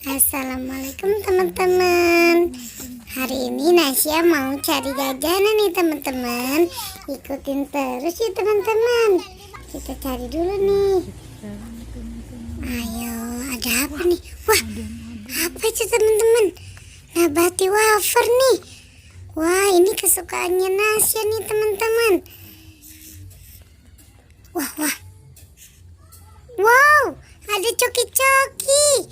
Assalamualaikum teman-teman. Hari ini Nasya mau cari jajanan nih teman-teman. Ikutin terus ya teman-teman. Kita cari dulu nih. Ayo, ada apa nih? Wah, apa itu teman-teman? Nabati wafer nih. Wah, ini kesukaannya Nasya nih teman-teman. Wah. Wow, ada coki-coki.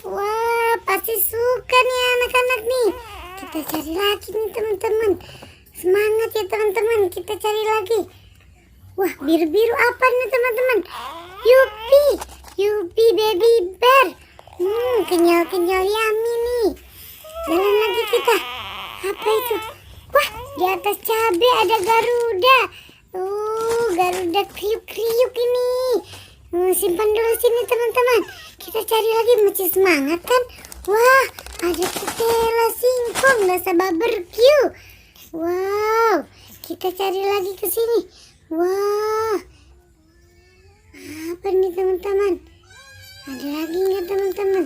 Wah, pasti suka nih anak-anak nih. Kita cari lagi nih teman-teman. Semangat ya teman-teman, kita cari lagi. Wah, biru-biru apa nih teman-teman? Yupi baby bear. Kenyal-kenyal yummy nih. Jalan lagi kita. Apa itu? Wah, di atas cabai ada Garuda. Garuda kriuk-kriuk ini. Simpan dulu sini teman-teman. Kita cari lagi, masih semangat kan? Wah, ada ketela singkong rasa barbecue. Wow, kita cari lagi ke sini. Wah, apa nih teman-teman? Ada lagi nggak teman-teman?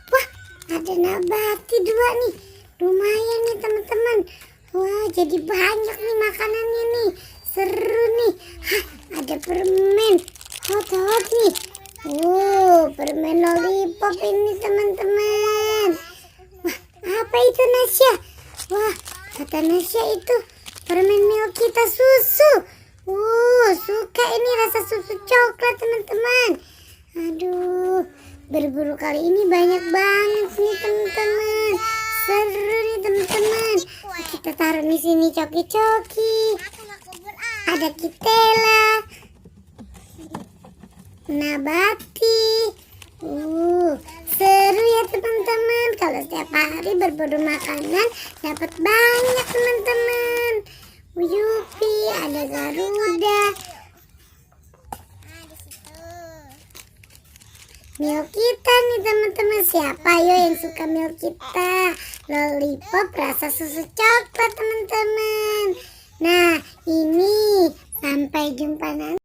Wah, ada nabati 2 nih. Lumayan nih teman-teman. Wah, jadi banyak nih makanannya nih. Seru nih. Hah, ada permen hot nih. Permen lollipop ini teman-teman. Wah, apa itu Nasya? Wah, kata Nasya itu permen Milkita susu. Suka ini rasa susu coklat teman-teman. Aduh, berburu kali ini banyak banget nih teman-teman. Seru nih teman-teman. Kita taruh di sini coki-coki. Ada Kitela, nabati. Seru ya teman-teman. Kalau setiap hari berburu makanan dapat banyak teman-teman. Yupi, ada Garuda. Milkita nih teman-teman. Siapa yo yang suka Milkita? Lollipop rasa susu coklat teman-teman. Nah, ini sampai jumpa nanti.